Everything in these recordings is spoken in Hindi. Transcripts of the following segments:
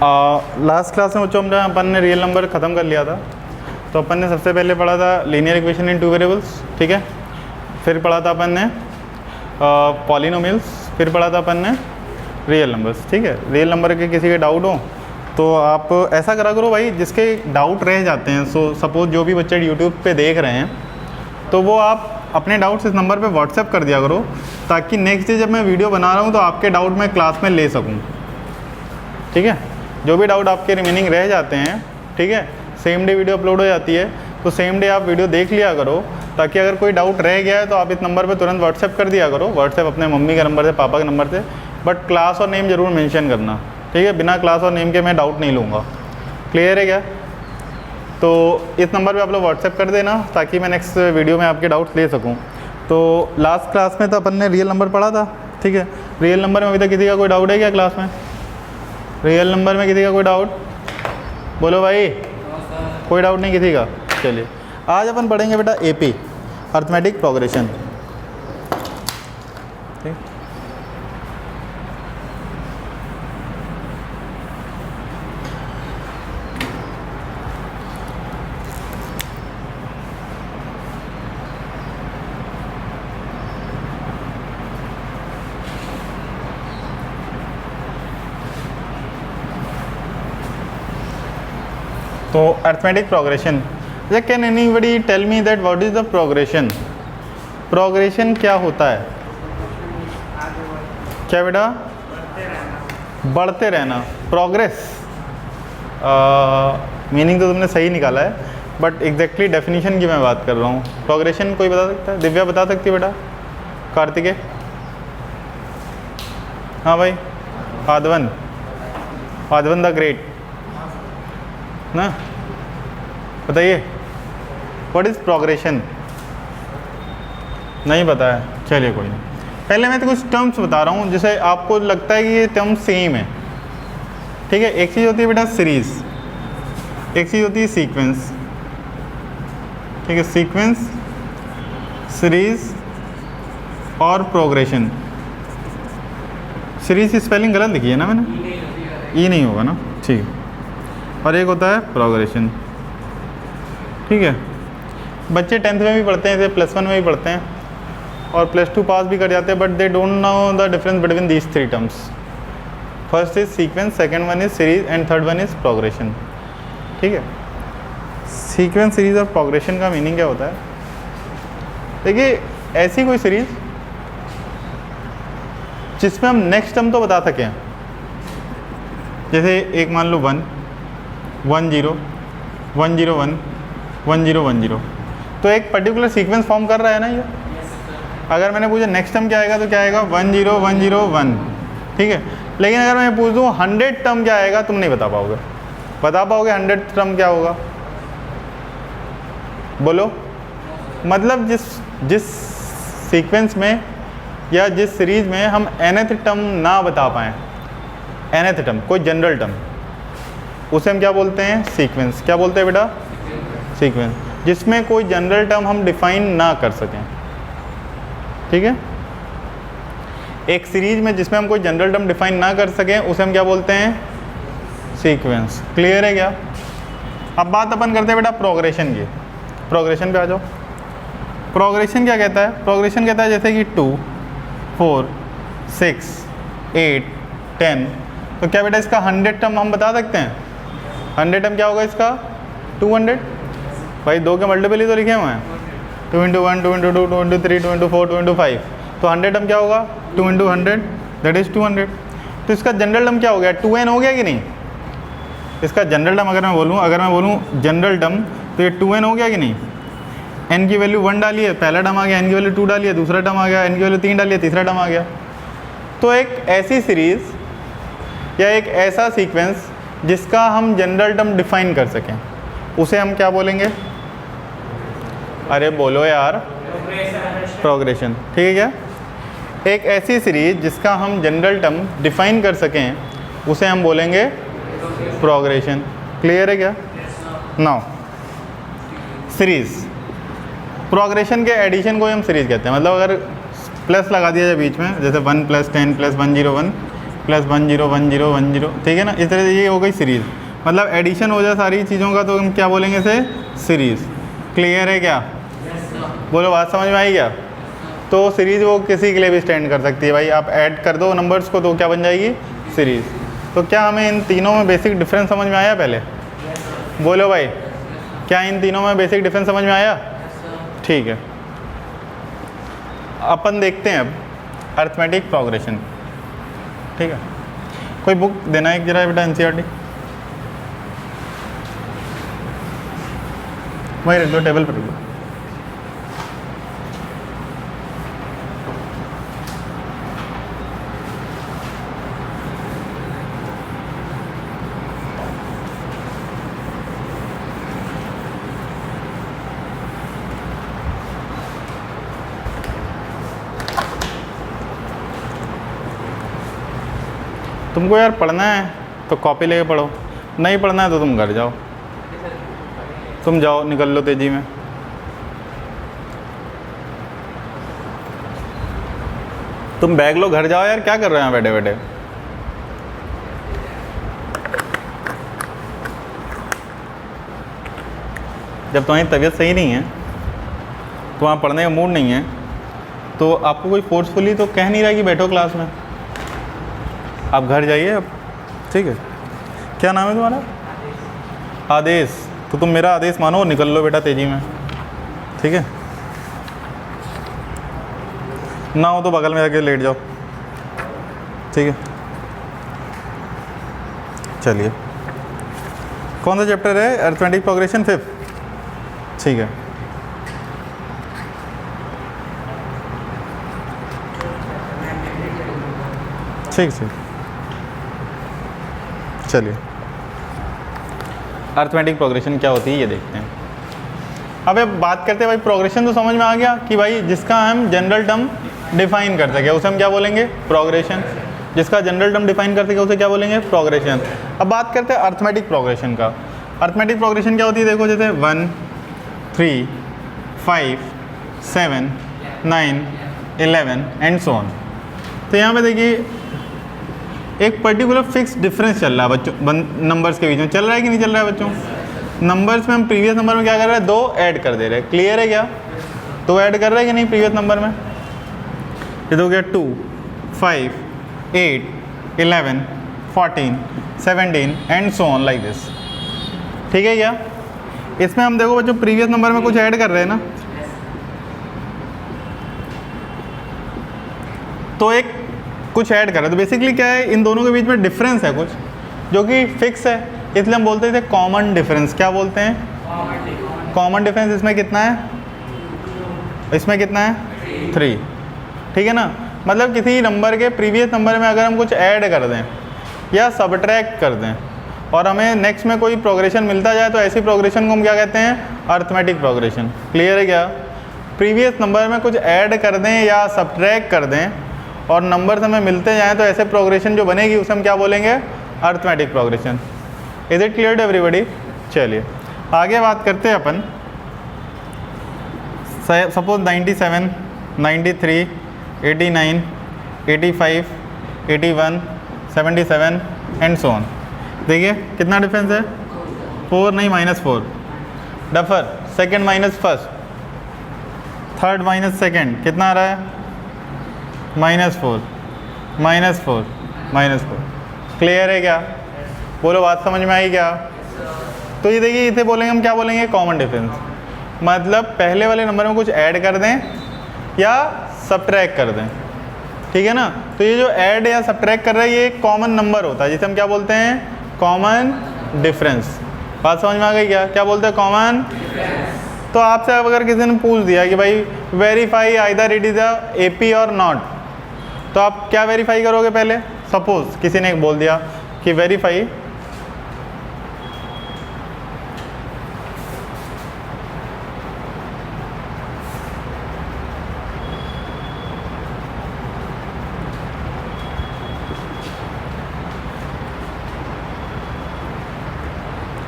लास्ट क्लास में बच्चों अपन ने रियल नंबर ख़त्म कर लिया था। तो अपन ने सबसे पहले पढ़ा था linear equation in two variables, ठीक है। फिर पढ़ा था अपन ने पॉलिनोमियल्स, फिर पढ़ा था अपन ने रियल नंबर्स, ठीक है। रियल नंबर के किसी के डाउट हो तो आप ऐसा करा करो भाई, जिसके डाउट रह जाते हैं, सो सपोज जो भी बच्चे यूट्यूब पे देख रहे हैं तो वो आप अपने डाउट्स इस नंबर पे व्हाट्सएप कर दिया करो, ताकि नेक्स्ट डे जब मैं वीडियो बना रहा हूँ तो आपके डाउट मैं क्लास में ले सकूँ, ठीक है। जो भी डाउट आपके रिमेनिंग रह जाते हैं, ठीक है, सेम डे वीडियो अपलोड हो जाती है तो सेम डे आप वीडियो देख लिया करो, ताकि अगर कोई डाउट रह गया है तो आप इस नंबर पे तुरंत व्हाट्सएप कर दिया करो। व्हाट्सएप अपने मम्मी के नंबर से, पापा के नंबर से, बट क्लास और नेम ज़रूर मेंशन करना, ठीक है। बिना क्लास और नेम के मैं डाउट नहीं लूँगा। क्लियर है क्या? तो इस नंबर पे आप लोग व्हाट्सएप कर देना ताकि मैं नेक्स्ट वीडियो में आपके डाउट्स ले सकूँ। तो लास्ट क्लास में तो अपन ने रियल नंबर पढ़ा था, ठीक है। रियल नंबर में अभी तक किसी का कोई डाउट है क्या क्लास में? रियल नंबर में किसी का कोई डाउट? बोलो भाई, कोई डाउट नहीं किसी का? चलिए आज अपन पढ़ेंगे बेटा एपी, अर्थमेटिक प्रोग्रेशन, ठीक। तो arithmetic progression, can anybody tell me that what is the progression? Progression क्या होता है? क्या बेटा? बढ़ते रहना, प्रोग्रेस। मीनिंग तो तुमने सही निकाला है, बट एग्जैक्टली डेफिनेशन की मैं बात कर रहा हूँ। प्रोग्रेशन कोई बता सकता है? दिव्या बता सकती है बेटा? कार्तिकेय? हाँ भाई, आदवन, आदवन द ग्रेट ना, बताइए व्हाट इज़ प्रोग्रेशन? नहीं पता है? चलिए कोई नहीं। पहले मैं तो कुछ टर्म्स बता रहा हूँ जिसे आपको लगता है कि ये टर्म सेम है, ठीक है। एक चीज़ होती है बेटा सीरीज़, एक चीज़ होती है सीक्वेंस, ठीक है। सीक्वेंस, सीरीज़ और प्रोग्रेशन। सीरीज़ की स्पेलिंग गलत लिखी है ना मैंने? ई नहीं होगा ना, ठीक है। और एक होता है प्रोग्रेशन, ठीक है। बच्चे 10th में भी पढ़ते हैं, इसे +1 में भी पढ़ते हैं और +2 पास भी कर जाते हैं, but they don't know the difference between these 3 terms. First is sequence, second one is series and third one is progression, ठीक है। सीक्वेंस, सीरीज और प्रोग्रेशन का मीनिंग क्या होता है? देखिए, ऐसी कोई सीरीज जिसमें हम नेक्स्ट टर्म तो बता सकें, जैसे एक मान लो 1 1 0 1 0 1 1 0 1 0, तो एक पर्टिकुलर सीक्वेंस फॉर्म कर रहा है ना ये। अगर मैंने पूछा नेक्स्ट टर्म क्या आएगा तो क्या आएगा? 1 0 1 0 1, ठीक है। लेकिन अगर मैं पूछ दूँ 100 टर्म क्या आएगा, तुम नहीं बता पाओगे। बता पाओगे 100 टर्म क्या होगा? बोलो। मतलब जिस सीक्वेंस में या जिस सीरीज में हम nth टर्म ना बता पाएँ, nth टर्म, कोई जनरल टर्म, उसे हम क्या बोलते हैं? सीक्वेंस। क्या बोलते हैं बेटा? सीक्वेंस। जिसमें कोई जनरल टर्म हम डिफाइन ना कर सकें, ठीक है। एक सीरीज में जिसमें हम कोई जनरल टर्म डिफाइन ना कर सकें उसे हम क्या बोलते हैं? सीक्वेंस। क्लियर है क्या? अब बात अपन करते हैं बेटा प्रोग्रेशन की। प्रोग्रेशन पे आ जाओ। प्रोग्रेशन क्या कहता है? प्रोग्रेशन कहता है जैसे कि 2 4 6 8 10, तो क्या बेटा इसका 100 टर्म हम बता सकते हैं? 100 टर्म क्या होगा इसका? 200। भाई 2 के मल्टीपल ही तो लिखे हुए हैं, 2 × 1 2 × 2 2 × 3 2 × 4 2 × 5, तो 100 टर्म क्या होगा? 2 × 100 दैट इज़ 200। तो इसका जनरल टर्म क्या हो गया? 2n हो गया कि नहीं? इसका जनरल टर्म अगर मैं बोलूँ जनरल टर्म, तो ये 2n हो गया कि नहीं? n की वैल्यू 1 डाली है, पहला टर्म आ गया। n की वैल्यू 2 डाली है, दूसरा टर्म आ गया। n की वैल्यू 3 डाली है, तीसरा टर्म आ गया। तो एक ऐसी सीरीज़ या एक ऐसा सीक्वेंस जिसका हम जनरल टर्म डिफाइन कर सकें, उसे हम क्या बोलेंगे? अरे बोलो यार, प्रोग्रेशन, ठीक है क्या? एक ऐसी सीरीज जिसका हम जनरल टर्म डिफाइन कर सकें उसे हम बोलेंगे प्रोग्रेशन। क्लियर है क्या? नाउ सीरीज, प्रोग्रेशन के एडिशन को हम सीरीज कहते हैं। मतलब अगर प्लस लगा दिया जाए बीच में, जैसे 1 + 10 + 1 0 1, प्लस 1 0 1 0 1 0, ठीक है ना। इस तरह से ये हो गई सीरीज़, मतलब एडिशन हो जाए सारी चीज़ों का तो हम क्या बोलेंगे इसे, सीरीज़। क्लियर है क्या? बोलो, बात समझ में आई क्या? तो सीरीज़ वो किसी के लिए भी स्टैंड कर सकती है भाई, आप ऐड कर दो नंबर्स को तो क्या बन जाएगी, सीरीज़। तो क्या हमें इन तीनों में बेसिक डिफरेंस समझ में आया पहले? बोलो भाई, क्या इन तीनों में बेसिक डिफरेंस समझ में आया? ठीक है, अपन देखते हैं अब अरिथमेटिक प्रोग्रेशन, ठीक है। कोई बुक देना एक जरा बेटा, एनसीईआरटी वही रख दो, टेबल पर रख दो। तुमको यार पढ़ना है तो कॉपी लेके पढ़ो, नहीं पढ़ना है तो तुम घर जाओ, तुम जाओ, निकल लो तेजी में। तुम बैग लो, घर जाओ यार, क्या कर रहे हो यहाँ बैठे बैठे? जब तुम्हारी तबीयत सही नहीं है, तो वहाँ पढ़ने का मूड नहीं है, तो आपको कोई फोर्सफुली तो कह नहीं रहा कि बैठो क्लास में, आप घर जाइए अब, ठीक है। क्या नाम है तुम्हारा? आदेश। तो तुम मेरा आदेश मानो, निकल लो बेटा तेजी में, ठीक है। ना हो तो बगल में जाके लेट जाओ, ठीक है। चलिए, कौन सा चैप्टर है? अरिथमेटिक प्रोग्रेशन 5, ठीक है। ठीक ठीक, चलिए अरिथमेटिक प्रोग्रेशन क्या होती है ये देखते हैं। अब बात करते हैं भाई, प्रोग्रेशन तो समझ में आ गया कि भाई जिसका हम जनरल टर्म डिफाइन कर सके उसे हम क्या बोलेंगे, प्रोग्रेशन। जिसका जनरल टर्म डिफाइन कर सके उसे क्या बोलेंगे, प्रोग्रेशन। अब बात करते हैं अरिथमेटिक प्रोग्रेशन का। अरिथमेटिक प्रोग्रेशन क्या होती है, देखो जैसे 1 3 5 7 9 11 एंड सो ऑन। तो यहाँ पे देखिए एक पर्टिकुलर फिक्स डिफरेंस चल रहा है बच्चों, नंबर्स के बीच में चल रहा है कि नहीं चल रहा है बच्चों? नंबर्स में हम प्रीवियस नंबर में क्या कर रहे हैं, 2 ऐड कर दे रहे हैं। क्लियर है क्या? 2 ऐड कर रहे हैं कि नहीं प्रीवियस नंबर में? ये तो हो गया 2 5 8 11 14 17 and so on like this, ठीक है क्या? इसमें हम देखो बच्चों प्रीवियस नंबर में कुछ ऐड कर रहे हैं ना, तो एक कुछ ऐड कर रहे हैं। तो बेसिकली क्या है, इन दोनों के बीच में डिफरेंस है कुछ जो कि फिक्स है, इसलिए हम बोलते थे कॉमन डिफरेंस। क्या बोलते हैं? Common difference. इसमें कितना है? इसमें कितना है? 3, ठीक है ना। मतलब किसी नंबर के प्रीवियस नंबर में अगर हम कुछ ऐड कर दें या सब्ट्रैक्ट कर दें और हमें नेक्स्ट में कोई प्रोग्रेशन मिलता जाए, तो ऐसी प्रोग्रेशन को हम क्या कहते हैं, अरिथमेटिक प्रोग्रेशन। क्लियर है क्या? प्रीवियस नंबर में कुछ ऐड कर दें या सब्ट्रैक्ट कर दें और नंबर्स हमें मिलते जाएँ, तो ऐसे प्रोग्रेशन जो बनेगी उसे हम क्या बोलेंगे, arithmetic progression. Is it clear to everybody? चलिए आगे बात करते हैं अपन। Suppose 97 93 89 85 81 77 and so on. देखिए कितना डिफरेंस है, 4 नहीं -4। डफर second minus first, third minus second, कितना आ रहा है? -4 -4 -4। क्लियर है क्या? बोलो, बात समझ में आई क्या? तो ये देखिए इसे बोलेंगे हम, क्या बोलेंगे, कॉमन डिफरेंस। मतलब पहले वाले नंबर में कुछ ऐड कर दें या सब्ट्रैक्ट कर दें, ठीक है ना। तो ये जो ऐड या सब्ट्रैक्ट कर रहा है ये एक कॉमन नंबर होता है जिसे हम क्या बोलते हैं, कॉमन डिफरेंस। बात समझ में आ गई क्या? क्या बोलते हैं, कॉमन। तो आपसे अगर किसी ने पूछ दिया कि भाई verify either it is a AP और नॉट, तो आप क्या वेरीफाई करोगे पहले? सपोज किसी ने बोल दिया कि वेरीफाई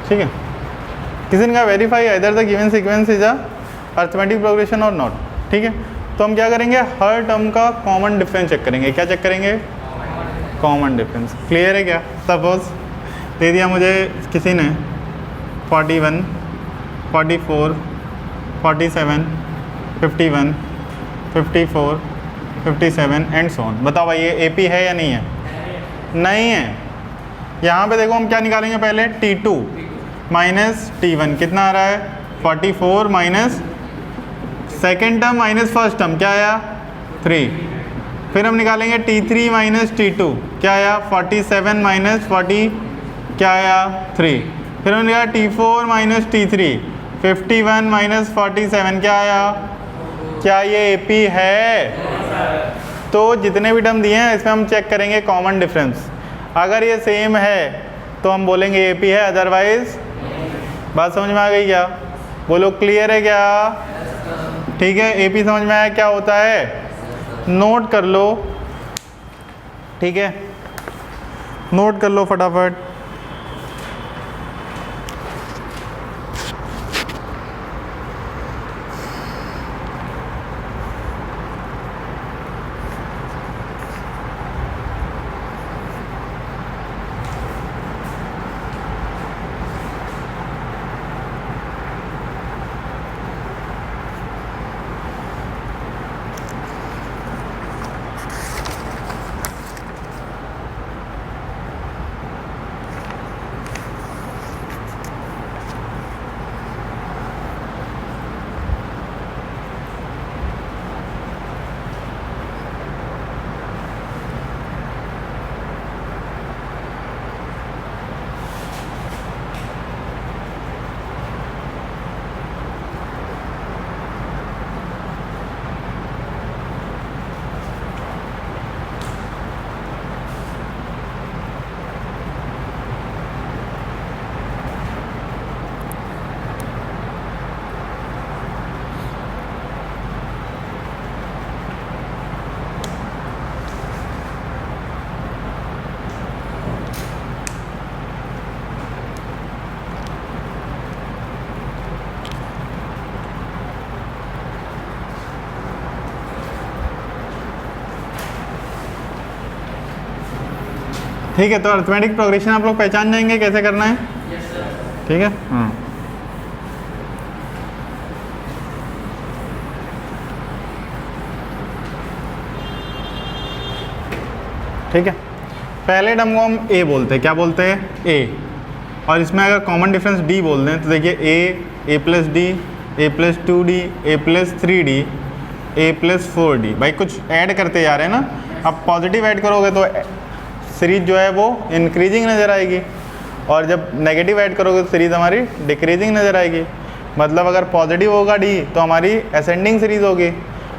ठीक है, किसी ने कहा verify either the given sequence is a arithmetic progression और नॉट, ठीक है। तो हम क्या करेंगे, हर टर्म का कॉमन डिफरेंस चेक करेंगे। क्या चेक करेंगे? Common difference. क्लियर है क्या? सपोज दे दिया मुझे किसी ने 41, 44, 47, 51, 54, 57 एंड सो ऑन। बताओ भाई ये एपी है या नहीं है? नहीं है। यहाँ पे देखो हम क्या निकालेंगे पहले, T2 माइनस T1 कितना आ रहा है 44 minus second term minus first term क्या आया 3। फिर हम निकालेंगे T3 माइनस T2 क्या आया 47 माइनस 40 क्या आया 3। फिर हमने निकाला T4 माइनस T3 51 माइनस 47 क्या आया। क्या ये एपी है? तो जितने भी टर्म दिए हैं इसमें हम चेक करेंगे कॉमन डिफरेंस। अगर ये सेम है तो हम बोलेंगे एपी है, अदरवाइज बात समझ में आ गई क्या? बोलो क्लियर है क्या? ठीक है, एपी समझ में आया क्या होता है? नोट कर लो, ठीक है, नोट कर लो फटाफट। ठीक है, तो अरिथमेटिक प्रोग्रेशन आप लोग पहचान जाएंगे कैसे करना है? Yes sir. ठीक है, हाँ। ठीक है, पहले टर्म को हम ए बोलते हैं। क्या बोलते हैं? ए। और इसमें अगर कॉमन डिफरेंस डी बोल दें तो देखिए ए प्लस डी, ए प्लस 2d, ए प्लस 3d, ए प्लस 4d। भाई कुछ ऐड करते जा रहे हैं ना। अब पॉजिटिव ऐड करोगे तो सीरीज जो है वो इंक्रीजिंग नज़र आएगी, और जब नेगेटिव ऐड करोगे तो सीरीज हमारी डिक्रीजिंग नज़र आएगी। मतलब अगर पॉजिटिव होगा डी तो हमारी असेंडिंग सीरीज होगी,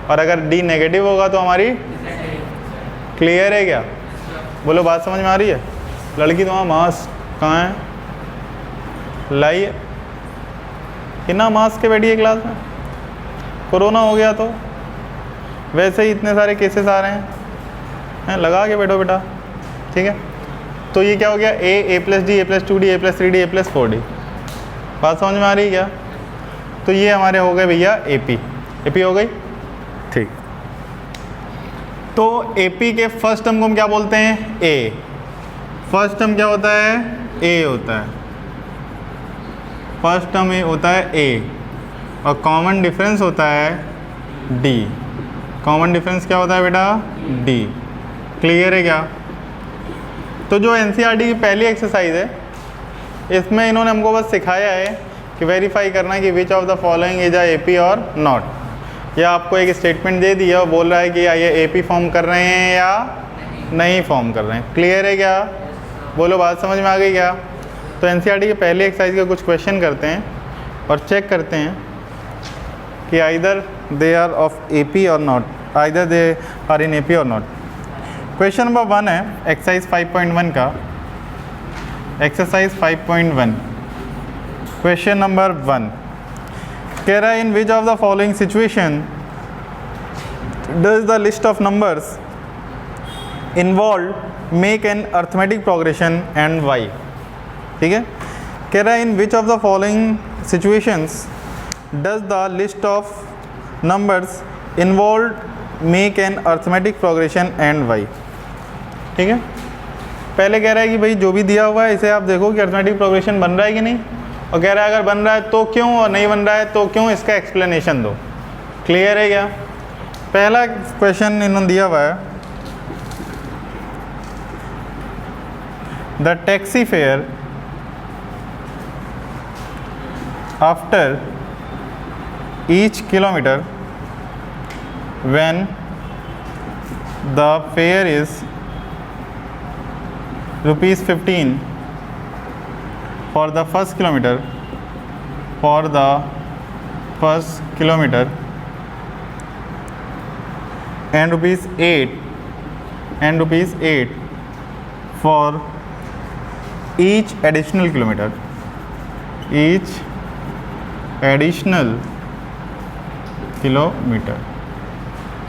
और अगर डी नेगेटिव होगा तो हमारी। क्लियर है क्या? बोलो बात समझ में आ रही है? लड़की तुम्हारा मास्क कहाँ है? लाइए, कितना मास्क के बैठी है क्लास में? कोरोना हो गया तो वैसे ही इतने सारे केसेस आ रहे हैं, लगा के बैठो बेटा। ठीक है, तो ये क्या हो गया? ए प्लस डी, ए प्लस 2d, ए प्लस 3d, ए प्लस 4d। बात समझ में आ रही है क्या? तो ये हमारे हो गए भैया एपी। एपी हो गई, ठीक। तो एपी के फर्स्ट टर्म को हम क्या बोलते हैं? ए। फर्स्ट टर्म क्या होता है? ए होता है। फर्स्ट टर्म ए होता है ए, और कॉमन डिफरेंस होता है डी। कॉमन डिफरेंस क्या होता है बेटा? डी। क्लियर है क्या? तो जो एनसीईआरटी की पहली एक्सरसाइज है इसमें इन्होंने हमको बस सिखाया है कि वेरीफाई करना है कि विच of the following is a AP और नॉट। या आपको एक स्टेटमेंट दे दिया और बोल रहा है कि ये एपी फॉर्म कर रहे हैं या नहीं फॉर्म कर रहे हैं। क्लियर है क्या? बोलो बात समझ में आ गई क्या? तो एनसीईआरटी के पहली एक्सरसाइज के कुछ क्वेश्चन करते हैं और चेक करते हैं कि either they are of AP और not, either they are in AP और नॉट। क्वेश्चन नंबर 1 है एक्सरसाइज 5.1 का। एक्सरसाइज 5.1 क्वेश्चन नंबर 1 कह रहा है in which of the following situation does the list of numbers involve make an arithmetic progression and why. ठीक है, कह रहा है in which of the following situations does the list of numbers involve make an arithmetic progression and why. ठीक है, पहले कह रहा है कि भाई जो भी दिया हुआ है इसे आप देखो कि अरिथमेटिक प्रोग्रेशन बन रहा है कि नहीं, और कह रहा है अगर बन रहा है तो क्यों, और नहीं बन रहा है तो क्यों, इसका एक्सप्लेनेशन दो। क्लियर है क्या? पहला क्वेश्चन इन्होंने दिया हुआ है, the taxi fare after each kilometre when the fare is ₹15 for the first kilometer, and ₹8 for each additional kilometer,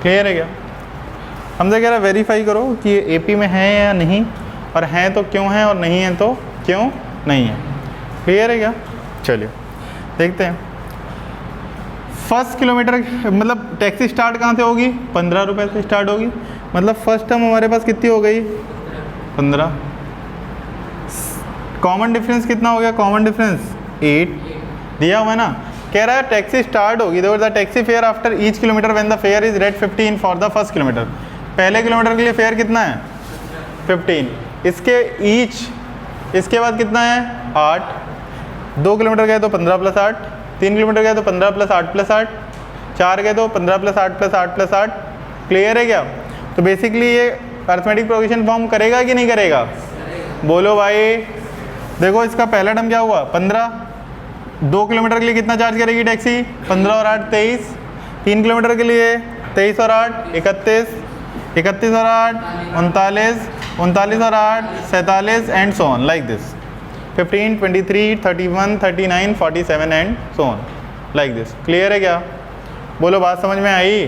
clear है क्या? हमसे कह रहा है वेरीफाई करो कि ये एपी में है या नहीं, और हैं तो क्यों है, और नहीं है तो क्यों नहीं है। क्लियर है क्या? चलिए देखते हैं। फर्स्ट किलोमीटर मतलब टैक्सी स्टार्ट कहाँ से होगी? 15 रुपये से स्टार्ट होगी, मतलब फर्स्ट टर्म हमारे पास कितनी हो गई? 15। कॉमन डिफरेंस कितना हो गया? कॉमन डिफरेंस 8 दिया हुआ है ना। कह रहा है टैक्सी स्टार्ट होगी, देखो the taxi fare after each kilometre when the fair is rate 15 for the first kilometre. पहले किलोमीटर के लिए फेयर कितना है? 15। इसके इसके बाद कितना है? 8। 2 किलोमीटर गए तो 15 + 8, 3 किलोमीटर गए तो 15 + 8 + 8, 4 गए तो 15 + 8 + 8 + 8। क्लियर है क्या? तो बेसिकली ये अरिथमेटिक प्रोग्रेशन फॉर्म करेगा कि नहीं करेगा? बोलो भाई। देखो इसका पहला टर्म क्या हुआ? 15। 2 किलोमीटर के लिए कितना चार्ज करेगी टैक्सी? 15 और 8 23। 3 किलोमीटर के लिए 23 और 8 31, 31 और 8 39, 39 और 8 47 and so on like this. 15 23 31 39 47 and so on like this. Clear है क्या? बोलो बात समझ में आई?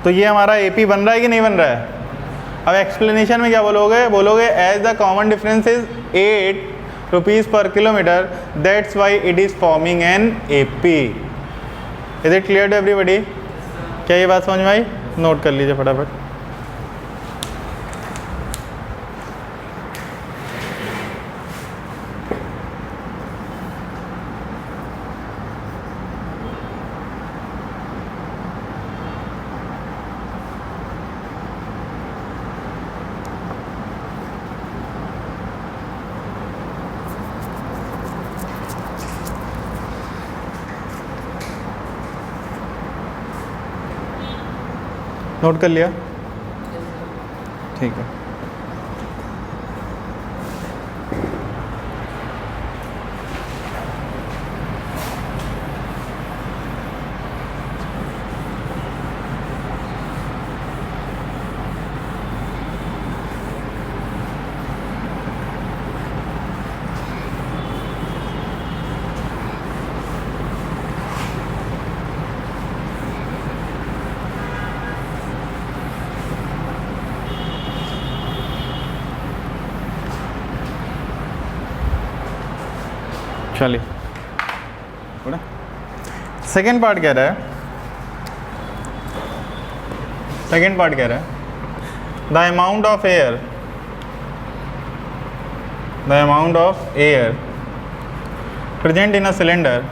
तो ये हमारा एपी बन रहा है कि नहीं बन रहा है? अब एक्सप्लेनेशन में क्या बोलोगे? बोलोगे as the common difference is 8 rupees per kilometre, that's why it is forming an AP. Is it clear to everybody? क्या ये बात समझ में आई? नोट कर लीजिए फटाफट। नोट कर लिया? ठीक है। चलिए थोड़ा सेकेंड पार्ट कह रहा है, the amount of air present in a cylinder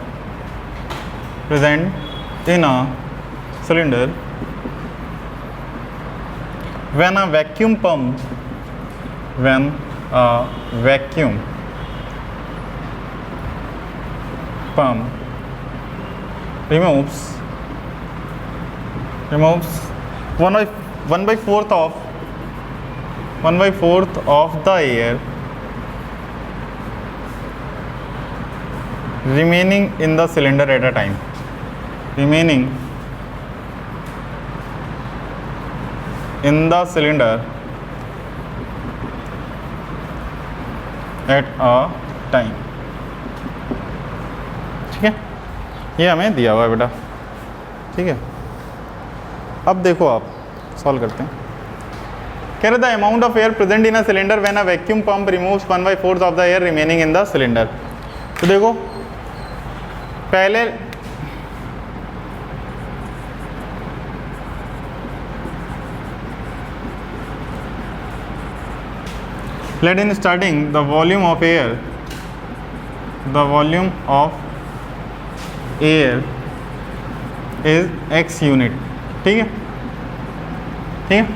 when a vacuum pump removes 1/4 of the air remaining in the cylinder at a time, at a time। ठीक है, ये हमें दिया हुआ है बेटा। ठीक है, अब देखो आप सॉल्व करते हैं। कह रहे the amount of air present in a cylinder when a vacuum pump removes 1/4 of the air remaining in the cylinder. तो देखो पहले let in starting the volume of air is x unit. ठीक है, ठीक है।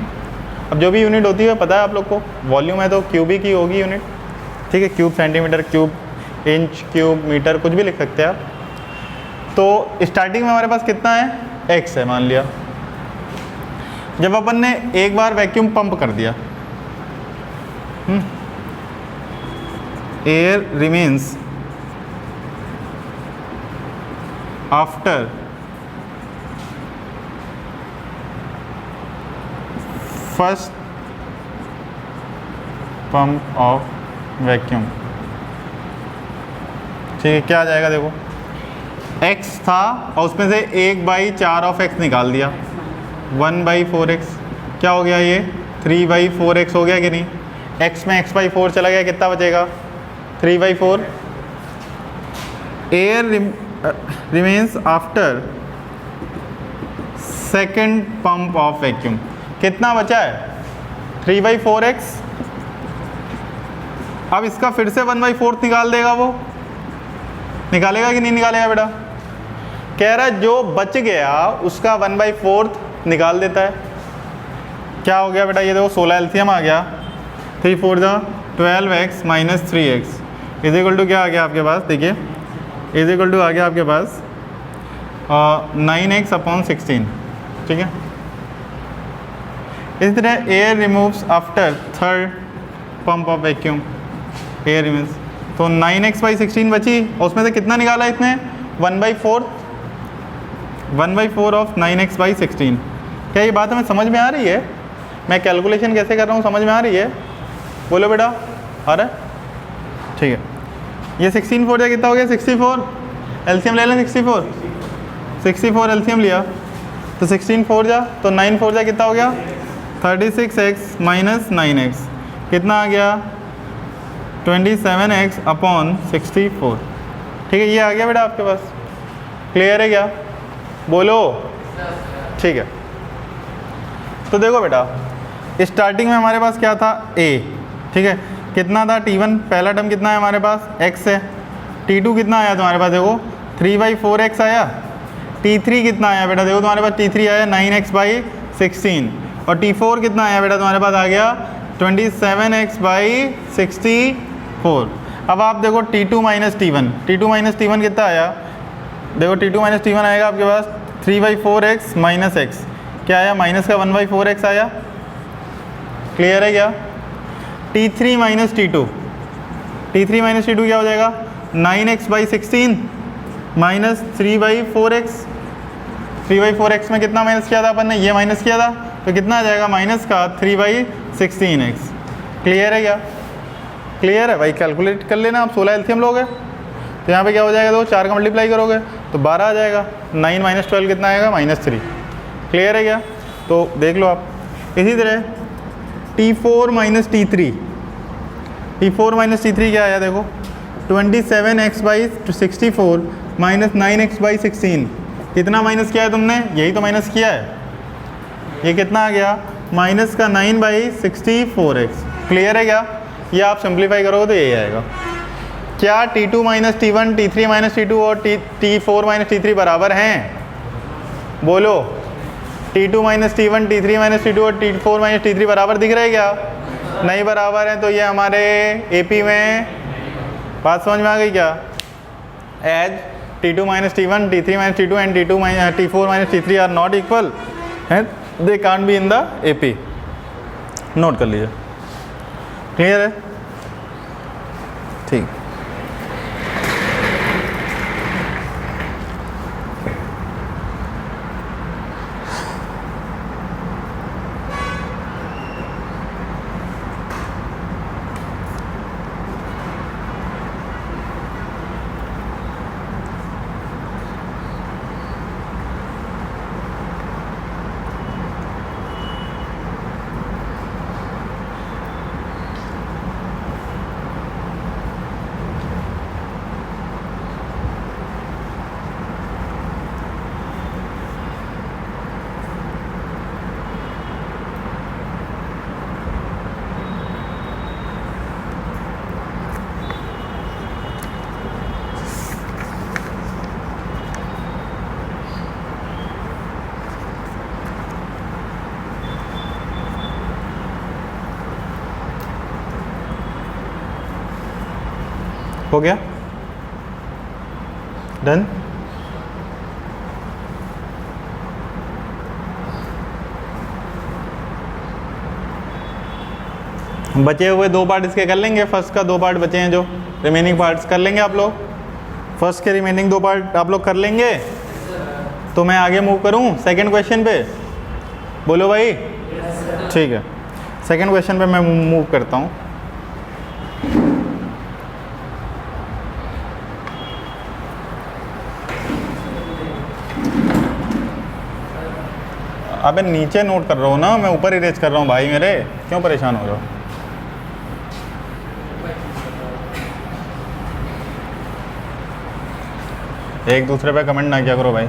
अब जो भी यूनिट होती है पता है आप लोग को, वॉल्यूम है तो क्यूबिक ही होगी यूनिट। ठीक है, cube centimetre, cube inch, cube metre, कुछ भी लिख सकते हैं आप। तो स्टार्टिंग में हमारे पास कितना है, x है मान लिया। जब अपन ने एक बार वैक्यूम पंप कर दिया, air remains after first pump of vacuum. ठीक है, क्या आ जाएगा देखो, x था और उसमें से 1/4 ऑफ x निकाल दिया, 1/4x। क्या हो गया ये, 3/4x हो गया कि नहीं। x में x/4 चला गया, कितना बचेगा, 3/4। Air remains after second pump of vacuum, कितना बचा है, 3/4x। अब इसका फिर से 1/4 निकाल देगा, वो निकालेगा कि नहीं निकालेगा बेटा। कह रहा है जो बच गया उसका 1/4 निकाल देता है। क्या हो गया बेटा, ये देखो 16 एलसीएम आ गया, 3 4 12x minus 3x is equal to क्या आ गया आपके पास, देखिए इज इक्वल टू आ गया आपके पास 9x/16। ठीक है, इसी तरह air removes after third pump of vacuum, air removes, तो 9x/16 बची और उसमें से कितना निकाला इसने, 1/4 ऑफ 9x/16। क्या ये बात हमें समझ में आ रही है, मैं कैलकुलेशन कैसे कर रहा हूँ समझ में आ रही है, बोलो बेटा आ रहा है। ठीक है, ये 16 4 कितना हो गया, 64, एलसीएम ले लें 64 एलसीएम लिया तो 16 4 जा तो 9 4 जा कितना हो गया, 36x माइनस 9x कितना आ गया, 27x/64। ठीक है, ये आ गया बेटा आपके पास। क्लियर है क्या, बोलो। ठीक है, तो देखो बेटा स्टार्टिंग में हमारे पास क्या था, a। ठीक है, कितना था t1, पहला टर्म कितना है हमारे पास, x है। t2 कितना आया तुम्हारे पास, देखो 3/4x आया। t3 कितना आया बेटा, देखो तुम्हारे पास t3 आया 9x/16 और t4 कितना आया बेटा तुम्हारे पास आ गया 27x/64। अब आप देखो t2 माइनस t1 कितना आया, देखो t2 माइनस t1 आएगा आपके पास 3/4x माइनस x, क्या आया माइनस का 1/4x आया। क्लियर है क्या, t3 माइनस t2 क्या हो जाएगा, 9x/16 माइनस 3/4x में कितना माइनस किया था अपन ने, ये माइनस किया था तो कितना आ जाएगा माइनस का 3/16x। क्लियर है क्या, क्लियर है भाई, कैलकुलेट कर लेना आप, 16 एलसीएम लोगे तो यहाँ पे क्या हो जाएगा, तो 4 का मल्टीप्लाई करोगे तो 12 आ जाएगा, 9 माइनस 12 कितना आएगा, -3। क्लियर है क्या, तो देख लो आप। इसी तरह t4 माइनस t3 क्या आया देखो, 27x/64 माइनस 9x/16 कितना माइनस किया है तुमने, यही तो माइनस किया है, ये कितना आ गया माइनस का 9/64x। क्लियर है क्या, ये आप सिंप्लीफाई करोगे तो यही आएगा। क्या t2 minus t1 t3 minus t2 और t4 माइनस t3 बराबर हैं, बोलो। t2 minus t1 t3 minus t2 और t4 माइनस t3 बराबर दिख रहे हैं क्या, नहीं बराबर हैं, तो ये हमारे एपी में बात समझ में आ गई क्या, as t2 minus t1 t3 minus t2 and t4 minus t3 are not equal and they can't be in the AP. Note कर लीजिए, क्लियर है, ठीक। हो गया, डन। बचे हुए 2 पार्ट इसके कर लेंगे, फर्स्ट का 2 पार्ट बचे हैं जो रिमेनिंग पार्ट्स कर लेंगे आप लोग। फर्स्ट के रिमेनिंग 2 पार्ट आप लोग कर लेंगे तो मैं आगे मूव करूं सेकंड क्वेश्चन पे, बोलो भाई। ठीक है, सेकंड क्वेश्चन पे मैं मूव करता हूं। अबे नीचे नोट कर रहा हूँ ना, मैं ऊपर इरेज कर रहा हूँ भाई मेरे, क्यों परेशान हो रहे हो? एक दूसरे पे कमेंट ना किया करो भाई,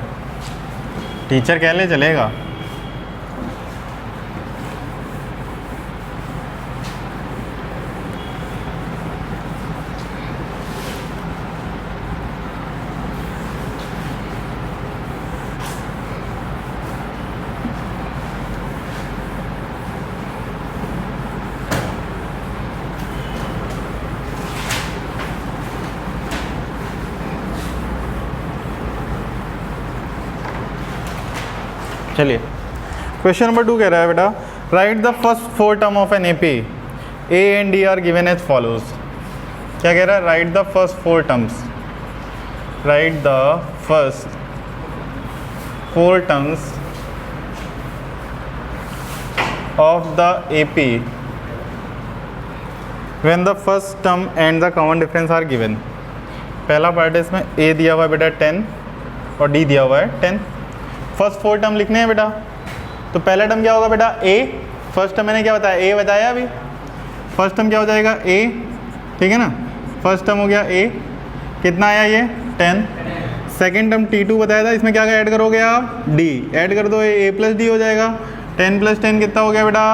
टीचर कह ले चलेगा। चलिए क्वेश्चन नंबर 2 कह रहा है बेटा, write the first 4 term of an AP, A and D are given as follows. क्या कह रहा है? Write the first 4 terms, write the first 4 terms of the AP when the first term and the common difference are given. पहला पार्ट है इसमें, ए दिया हुआ है बेटा 10 और डी दिया हुआ है 10। फर्स्ट 4 टर्म लिखने हैं बेटा, तो पहला टर्म क्या होगा बेटा? ए। फर्स्ट टर्म मैंने क्या बताया? ए बताया अभी। फर्स्ट टर्म क्या हो जाएगा? ए, ठीक है ना। फर्स्ट टर्म हो गया ए, कितना आया ये? 10। सेकेंड टर्म T2 बताया था, इसमें क्या ऐड करोगे आप? D ऐड कर दो, ए प्लस डी हो जाएगा। 10 + 10 कितना हो गया बेटा?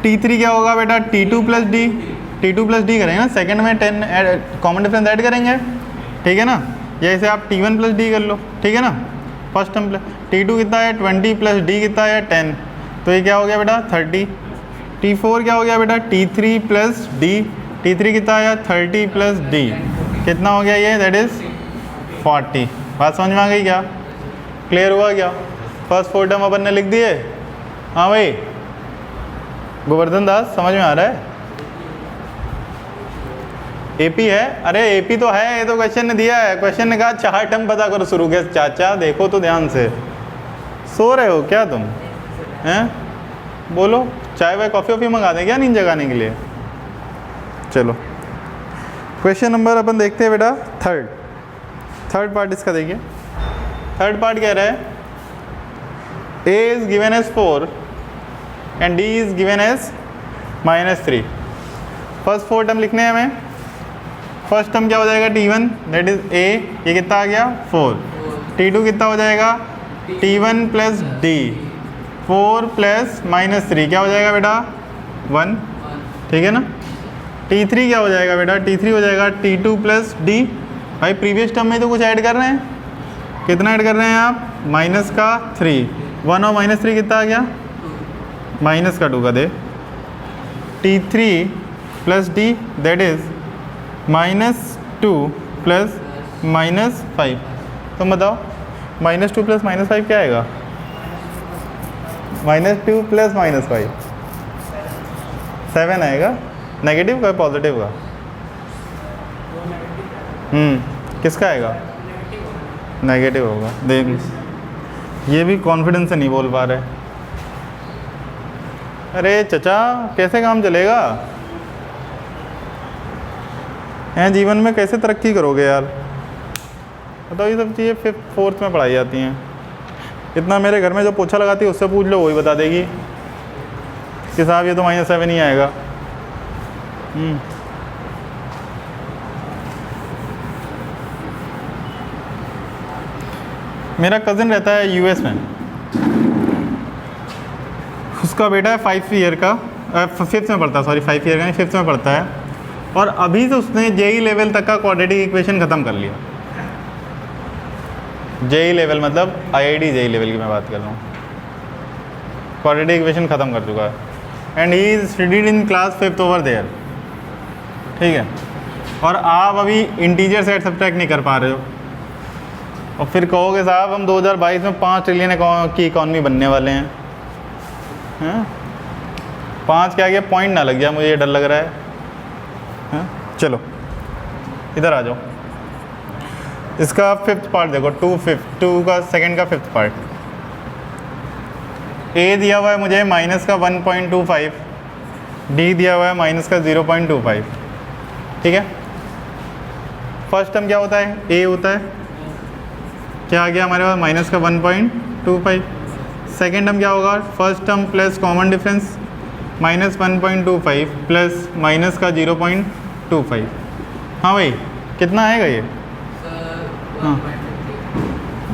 T3 क्या होगा बेटा? T2 + D। T2 + D करेंगे ना, सेकेंड में 10 कॉमन डिफरेंस ऐड करेंगे, ठीक है ना। या इसे आप T1 + D कर लो, ठीक है ना। फर्स्ट टर्म T2 कितना है? 20 + D कितना है? 10। तो ये क्या हो गया बेटा? 30। T4 क्या हो गया बेटा? T3 + D। T3 कितना आया? 30 + D कितना हो गया ये? That is 40। बात समझ में आ गई क्या? क्लियर हुआ क्या? फर्स्ट 4 टर्म अपन ने लिख दिए। हाँ भाई गोवर्धन दास, समझ में आ रहा है? एपी है? अरे एपी तो है, ये तो क्वेश्चन ने दिया है। क्वेश्चन ने कहा 4 टर्म पता करो शुरू के। चाचा देखो तो ध्यान से, सो रहे हो क्या तुम? हैं? बोलो, चाय वाय कॉफ़ी वॉफ़ी मंगा दें क्या नींद जगाने के लिए? चलो क्वेश्चन नंबर अपन देखते हैं बेटा थर्ड पार्ट इसका देखिए। थर्ड पार्ट कह रहा है, A is given as 4 and D is given as -3। First 4 term लिखने हैं हमें। फर्स्ट टर्म क्या हो जाएगा? T1 दैट इज ए, ये कितना आ गया? 4। T2 कितना हो जाएगा? T1 + D। 4 + -3 क्या हो जाएगा बेटा? 1, ठीक है ना। T3 क्या हो जाएगा बेटा? T3 हो जाएगा T2 + D। भाई प्रीवियस टर्म में तो कुछ ऐड कर रहे हैं, कितना ऐड कर रहे हैं आप? -3। 1 और -3 कितना आ गया? -2 का दे। T3 + D that is -2 + -5। तुम बताओ -2 + -5 क्या आएगा? -2 + -5 7 आएगा। नेगेटिव का पॉजिटिव का? किसका आएगा? नेगेटिव होगा। देख ये भी कॉन्फिडेंस से नहीं बोल पा रहे। अरे चचा कैसे काम चलेगा? हैं जीवन में कैसे तरक्की करोगे यार? बताओ, ये सब चीज़ें 5th 4th में पढ़ाई जाती हैं। इतना मेरे घर में जो पोछा लगाती है उससे पूछ लो, वही बता देगी कि साहब ये तो -7 ही आएगा। मेरा कज़न रहता है US में, उसका बेटा है 5 ईयर का, 5th में पढ़ता है, सॉरी 5 ईयर का नहीं 5th में पढ़ता है, और अभी से उसने JEE लेवल तक का क्वाड्रेटिक इक्वेशन ख़त्म कर लिया। JEE लेवल मतलब IIT JEE लेवल की मैं बात कर रहा हूँ। क्वाड्रेटिक इक्वेशन ख़त्म कर चुका है and he is studied in class 5th over there, ठीक है। और आप अभी इंटीजर से सब्ट्रैक्ट नहीं कर पा रहे हो, और फिर कहोगे साहब हम 2022 में 5 ट्रिलियन की इकॉनमी बनने वाले हैं। 5 के आगे पॉइंट ना लग जाए, मुझे ये डर लग रहा है। चलो इधर आ जाओ, इसका 5th पार्ट देखो, 2 का सेकंड का 5th पार्ट। ए दिया हुआ है मुझे माइनस का 1.25, डी दिया हुआ है माइनस का 0.25, ठीक है। फर्स्ट टर्म क्या होता है, ए होता है, क्या आ गया हमारे पास माइनस का 1.25। सेकेंड टर्म क्या होगा, first term plus common difference minus 1.25 plus minus का 0.25। हाँ भाई कितना आएगा ये, हाँ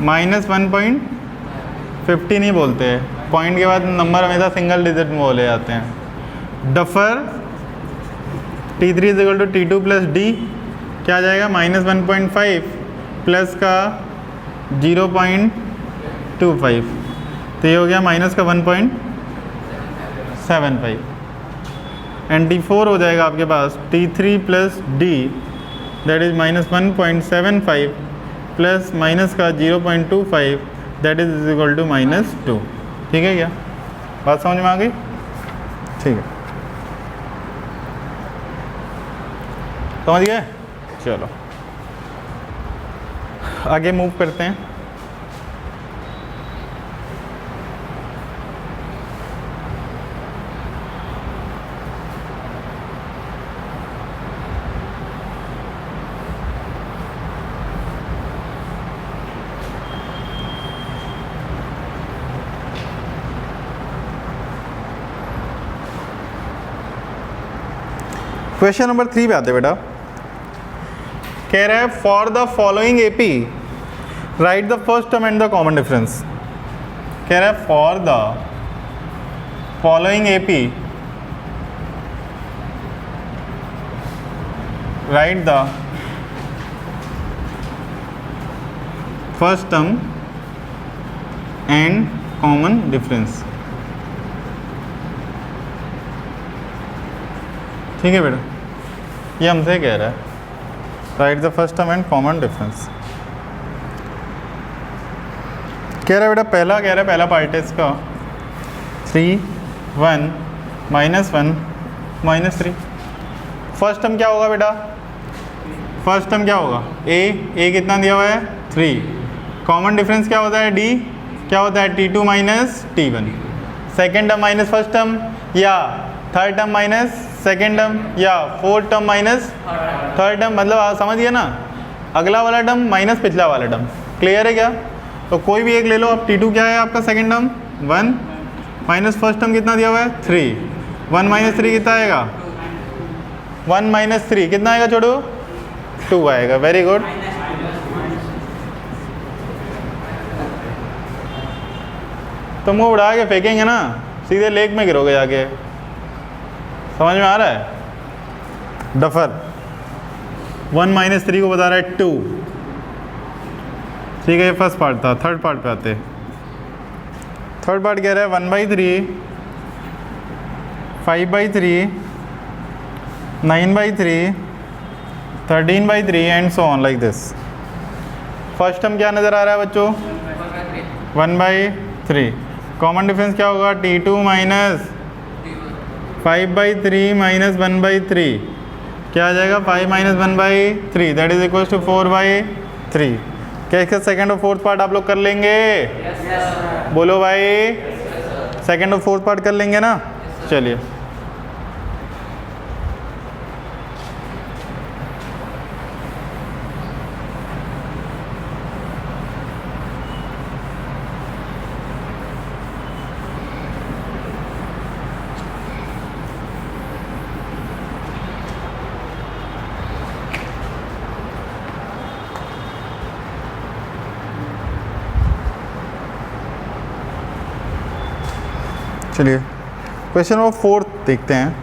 माइनस 1.50 नहीं बोलते हैं, पॉइंट के बाद नंबर हमेशा सिंगल डिजिट में बोले जाते हैं। डफर T3 is equal to T2 plus D, क्या आ जाएगा माइनस 1.5 प्लस का 0.25, तो ये हो गया माइनस का 1.75। एंड T4 हो जाएगा आपके पास T3 plus D, that is minus 1.75 plus minus का 0.25, that is equal to minus 2। ठीक है क्या, बात समझ में आ गई? ठीक है, समझ गए? चलो आगे मूव करते हैं। क्वेश्चन नंबर 3 पे आते बेटा। कह रहा है for the following AP right the first term and the common difference. कह रहा है for the following AP right the first term and common difference. ठीक है बेटा, ये हमसे कह रहा है write the first term and common difference. कह रहा है बेटा पहला, कह रहा है पहला पार्ट है इसका 3 1 -1 -3। फर्स्ट टर्म क्या होगा बेटा, फर्स्ट टर्म क्या होगा ए कितना दिया हुआ है 3। कॉमन डिफरेंस क्या होता है डी, क्या होता है T2 minus T1। Second term minus first term, या third term minus second term, या fourth term minus third term. मतलब आप समझ गए ना, अगला वाला टर्म माइनस पिछला वाला टर्म। क्लियर है क्या? तो कोई भी एक ले लो आप। T2 क्या है आपका second term 1 minus first term कितना दिया हुआ है 3। 1 - 3 कितना आएगा, 1 - 3 कितना आएगा छोड़ो 2 आएगा। Very good. तो मुँह उड़ा के फेंकेंगे ना, सीधे लेक में गिरोगे जाके। समझ में आ रहा है? डफर 1 - 3 को बता रहा है 2। ठीक है, ये फर्स्ट पार्ट था। थर्ड पार्ट पे आते। थर्ड पार्ट कह रहा है 1/3 5/3 9/3 13/3 and so on like this. First term क्या नज़र आ रहा है बच्चों 1/3। कॉमन डिफरेंस क्या होगा T2 माइनस 5/3 माइनस 1/3 क्या आ जाएगा 5 - 1/3, दैट इज इक्वल टू 4/3। क्या इसका सेकंड और फोर्थ पार्ट आप लोग कर लेंगे? yes, बोलो भाई। सेकंड और फोर्थ पार्ट कर लेंगे ना? चलिए चलिए क्वेश्चन नंबर 4 देखते हैं।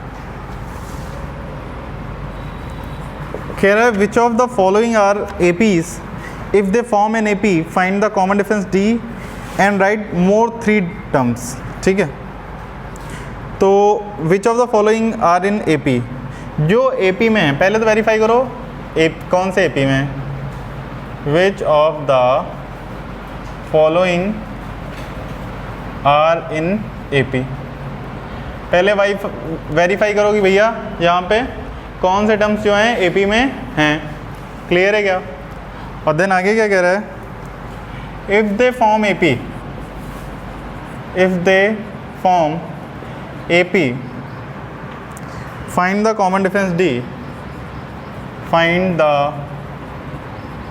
कह रहा है which of the following are APs if they form an AP find the common difference D and write more 3 terms. ठीक है, तो which of the following are in AP. जो एपी में है, पहले तो वेरीफाई करो कौन से AP में, which of the following are in AP। पहले वेरीफाई करो कि भैया यहाँ पे कौन से टर्म्स जो हैं AP में हैं। क्लियर है क्या? और देन आगे क्या कह रहा है, if they form AP, if they form AP, find the common difference D, find the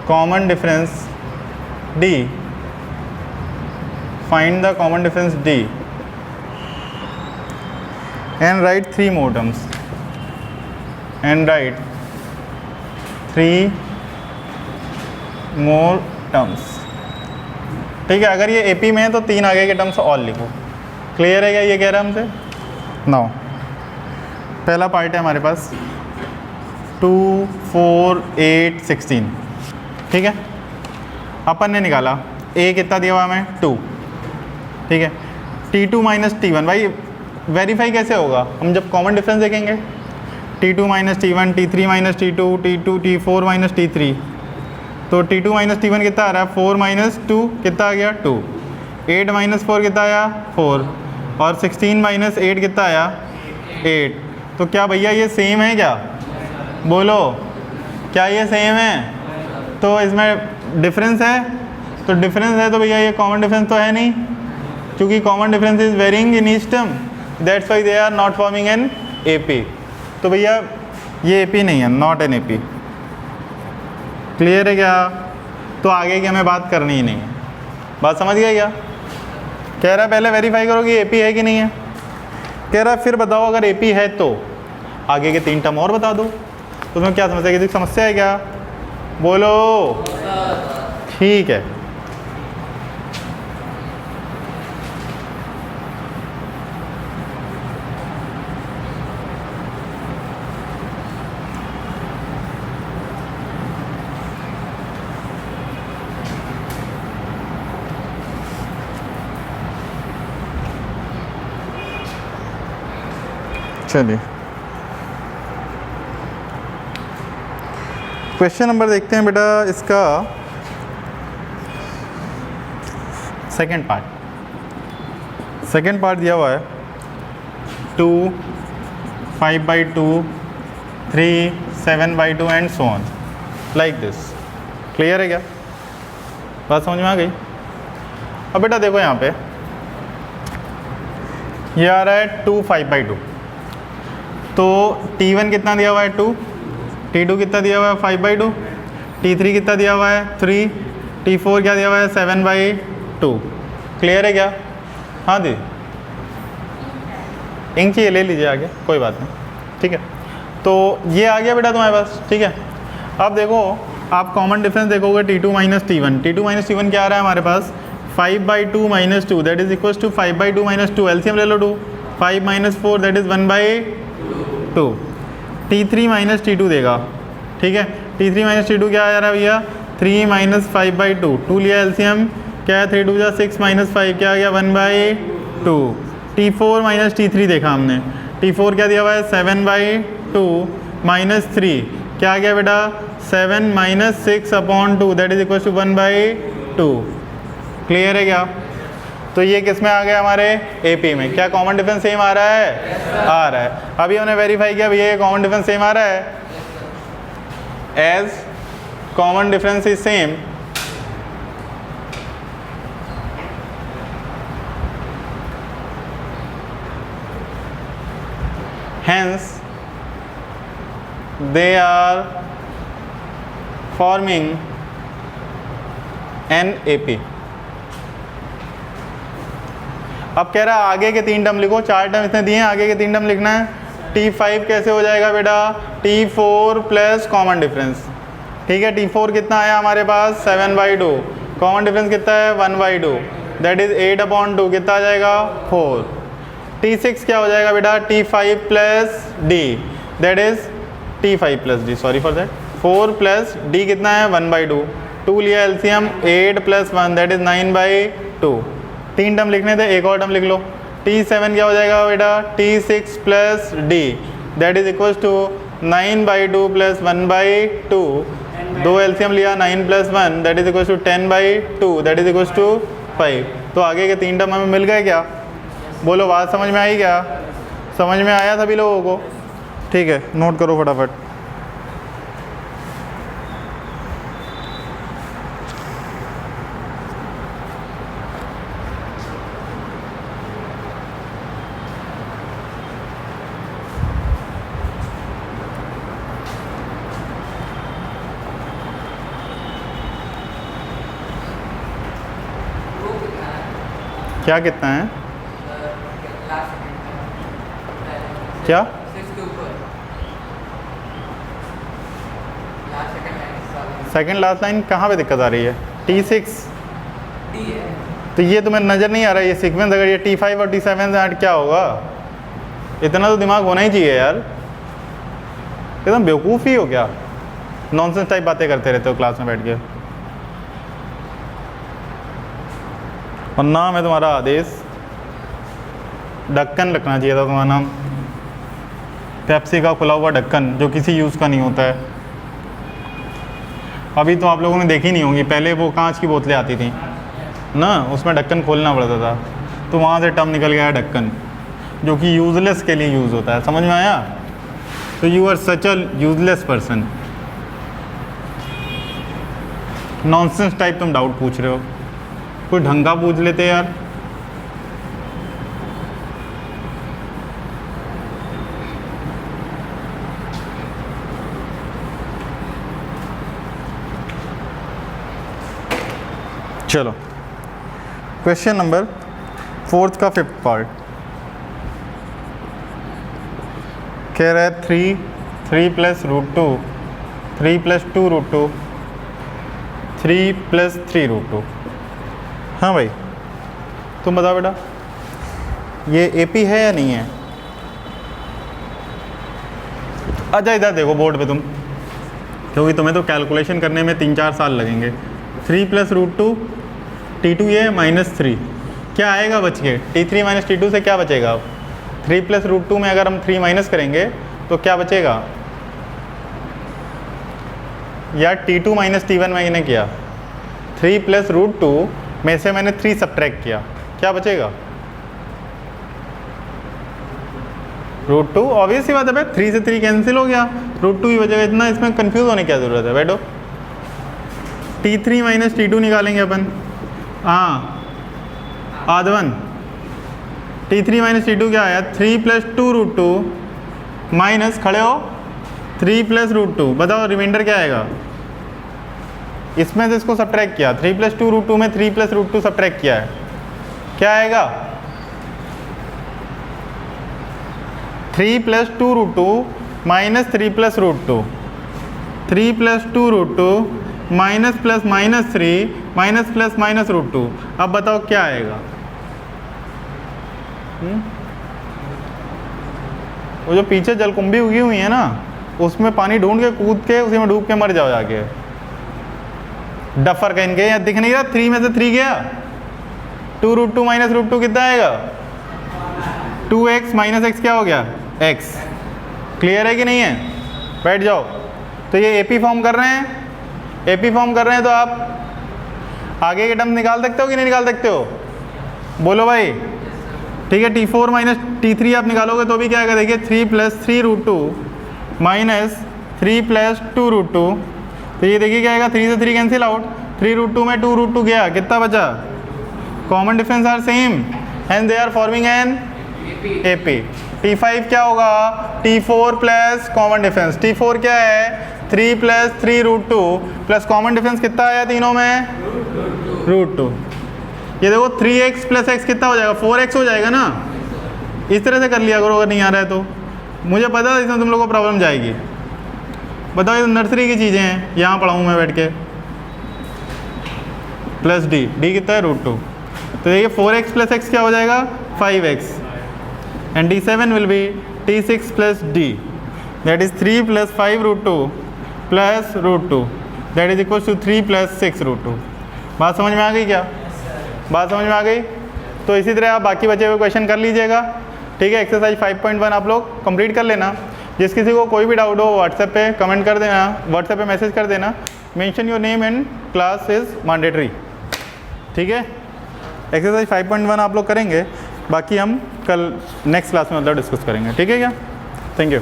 common difference D, find the common difference D and write 3 more terms, and write 3 more terms। ठीक है, अगर ये AP में है तो 3 आगे के टर्म्स और लिखो। क्लियर है क्या ये कह रहा है हमसे? नाउ पहला पार्ट है हमारे पास 2, 4, 8, 16। ठीक है, अपन ने निकाला A कितना दिया हुआ हमें 2। ठीक है, T2 माइनस T1, भाई वेरीफाई कैसे होगा, हम जब कॉमन डिफरेंस देखेंगे। T2 minus T1, T3 minus T2, T4 minus T3, तो T2 माइनस T1 कितना आ रहा है 4 माइनस 2 कितना आ गया 2, 8 माइनस 4 कितना आया 4, और 16 माइनस 8 कितना आया 8। तो क्या भैया ये सेम है क्या? बोलो, क्या ये सेम है? तो इसमें डिफरेंस है, तो डिफरेंस है तो भैया ये कॉमन डिफरेंस तो है नहीं, क्योंकि common difference is varying in each term, that's why they are not forming an AP। तो भैया ये AP नहीं है, नॉट एन AP। क्लियर है क्या? तो आगे की हमें बात करनी ही नहीं है। बात समझ गया क्या? कह रहा है पहले वेरीफाई करो कि AP है कि नहीं है। कह रहा है फिर बताओ अगर AP है तो आगे के 3 टर्म और बता दो। तो तुम्हें क्या समस्या, किसी समस्या है क्या? बोलो। ठीक है, चलिए क्वेश्चन नंबर देखते हैं बेटा, इसका सेकंड पार्ट दिया हुआ है 2, 5/2, 3, 7/2 and so on like this. Clear है क्या? बात समझ में आ गई? अब बेटा देखो यहाँ पे ये आ रहा है 2, 5/2, तो T1 कितना दिया हुआ है 2, T2 कितना दिया हुआ है 5/2, T3 कितना दिया हुआ है 3, T4 क्या दिया हुआ है 7/2। क्लियर है क्या? हाँ दी इंक चाहिए ले लीजिए आगे, कोई बात नहीं। ठीक है, तो ये आ गया बेटा तुम्हारे पास। ठीक है, अब देखो आप कॉमन डिफरेंस देखोगे T2 minus T1, T2 minus T1 क्या आ रहा है हमारे पास 5/2 minus 2 that is equal to 5/2 minus 2, LCM ले लो 2, 5 minus 4 that is 1/2। T3 minus T2 देगा। ठीक है, T3 माइनस T2 क्या आ रहा है भैया 3 माइनस 5/2, 2 लिया एलसीएम क्या है 3 2 जा 6 माइनस 5 क्या आ गया 1/2। T4 माइनस T3 देखा हमने, T4 क्या दिया हुआ है 7/2 माइनस 3 क्या आ गया बेटा 7 minus 6/2 that is equal to 1/2। Clear है क्या? तो ये किस में आ गया हमारे AP में। क्या कॉमन डिफरेंस सेम आ रहा है? आ रहा है। अभी हमने वेरीफाई किया भैया ये कॉमन डिफरेंस सेम आ रहा है। As common difference is same, hence they are forming an AP। अब कह रहा है आगे के 3 टर्म लिखो, 4 टर्म इसने दिए हैं, आगे के 3 टर्म लिखना है। T5 कैसे हो जाएगा बेटा T4 प्लस कॉमन डिफरेंस। ठीक है, T4 कितना आया हमारे पास 7/2, कॉमन डिफरेंस कितना है 1/2 दैट इज 8/2 कितना आ जाएगा 4। T6 क्या हो जाएगा बेटा T5 plus D that is T5 plus D, sorry for that 4 plus D कितना है 1/2, 2 लिया LCM 8 plus 1 that is 9/2। 3 term लिखने थे, एक और टर्म लिख लो। T7 क्या हो जाएगा बेटा T6 plus D that is equal to 9/2 plus 1/2, दो एलसीएम लिया 9 plus 1 that is equal to 10/2 that is equal to 5। तो आगे के 3 टर्म हमें मिल गए क्या? बोलो बात समझ में आई क्या? समझ में आया सभी लोगों को? ठीक है, नोट करो फटाफट। क्या कितना है? क्या सेकंड लास्ट लाइन कहाँ पे दिक्कत आ रही है? T6 तो ये तुम्हें नज़र नहीं आ रहा है ये सीक्वेंस। अगर ये T5 और T7 से हट क्या होगा? इतना तो दिमाग होना ही चाहिए यार। एकदम बेवकूफ़ ही हो क्या? नॉनसेंस टाइप बातें करते रहते हो क्लास में बैठ के। और नाम है तुम्हारा आदेश, ढक्कन रखना चाहिए था तुम्हारा नाम। पेप्सी का खुला हुआ ढक्कन जो किसी यूज़ का नहीं होता है। अभी तो आप लोगों ने देखी नहीं होंगी, पहले वो कांच की बोतलें आती थी ना, उसमें ढक्कन खोलना पड़ता था, तो वहाँ से टर्म निकल गया ढक्कन, जो कि यूज़लेस के लिए यूज़ होता है। समझ में आया? तो you are such a useless person. Nonsense type तुम डाउट पूछ रहे हो, कोई ढंग का पूछ लेते यार। चलो क्वेश्चन नंबर 4 का 5th पार्ट कह रहा है 3 प्लस √2, 3 प्लस 2 √2, 3 प्लस 3 √2। हाँ भाई तुम बताओ बेटा, ये एपी है या नहीं है? अच्छा इधर देखो बोर्ड पे तुम, क्योंकि तुम्हें तो कैलकुलेशन करने में 3-4 साल लगेंगे। 3 प्लस √2 T2 ये -3, क्या आएगा बच के? T3 माइनस T2 से क्या बचेगा? 3 प्लस √2 में अगर हम 3 माइनस करेंगे तो क्या बचेगा? या T2 माइनस T1 मैंने किया, 3 प्लस √2 में से मैंने 3 सब्ट्रैक्ट किया, क्या बचेगा? √2। ऑब्वियस ही बात है भाई, 3 से 3 कैंसिल हो गया, √2 ही बचेगा। इतना इसमें कंफ्यूज होने की क्या ज़रूरत है? बैठो, T3 माइनस T2 निकालेंगे अपन। हाँ आधवन, T3 माइनस T2 क्या आया? 3 प्लस 2 √2 माइनस, खड़े हो, 3 प्लस √2, बताओ रिमाइंडर क्या आएगा? इसमें से इसको सब्ट्रैक्ट किया, 3 प्लस 2 √2 में 3 प्लस √2 सब्ट्रैक्ट किया है, क्या आएगा? 3 plus 2 √2 minus 3 plus √2, 3 plus 2 √2 minus plus -3 minus plus minus √2। अब बताओ क्या आएगा? वो जो पीछे जलकुंभी उगी हुई है ना, उसमें पानी ढूंढ के कूद के उसी में डूब के मर जाओ जाके। डफर कहीं के यहाँ दिख नहीं रहा, 3 में से 3 गया, 2 √2 माइनस √2 कितना आएगा? 2x माइनस x क्या हो गया? x। क्लियर है कि नहीं है? बैठ जाओ। तो ये एपी फॉर्म कर रहे हैं, एपी फॉर्म कर रहे हैं, तो आप आगे के टर्म निकाल सकते हो कि नहीं निकाल सकते हो? बोलो भाई। ठीक है, T4 माइनस T3 आप निकालोगे तो भी क्या आएगा? देखिए 3 प्लस 3 √2 माइनस 3 प्लस 2 √2, तो ये देखिए क्या आएगा? 3 से 3 कैंसिल आउट, 3 √2 में 2 √2 गया, कितना बचा? Common difference are same and they are forming an AP. T5 क्या होगा? T4 plus common difference. T4 क्या है? 3 प्लस 3 √2 प्लस कॉमन डिफरेंस कितना आया तीनों में? √2। ये देखो 3x प्लस x कितना हो जाएगा? 4x हो जाएगा ना। इस तरह से कर लिया करो अगर नहीं आ रहा है तो। मुझे पता है इसमें तुम लोगों को प्रॉब्लम जाएगी। बताओ, ये तो नर्सरी की चीज़ें हैं, यहाँ पढ़ाऊँ मैं बैठ के। प्लस डी, डी कितना है? √2। तो देखिए 4x प्लस x क्या हो जाएगा? 5x। And D7 will be T6 plus d, that is 3 plus 5 √2 plus √2, that is equal to 3 plus 6 √2। बात समझ में आ गई क्या? बात समझ में आ गई? तो इसी तरह आप बाकी बचे हुए क्वेश्चन कर लीजिएगा। ठीक है, एक्सरसाइज 5.1 आप लोग कंप्लीट कर लेना। जिस किसी को कोई भी डाउट हो व्हाट्सएप पे कमेंट कर देना, व्हाट्सएप पे मैसेज कर देना, mention your name and class is mandatory. ठीक है, एक्सरसाइज 5.1 आप लोग करेंगे, बाकी हम कल नेक्स्ट क्लास में मतलब डिस्कस करेंगे। ठीक है क्या? Thank you.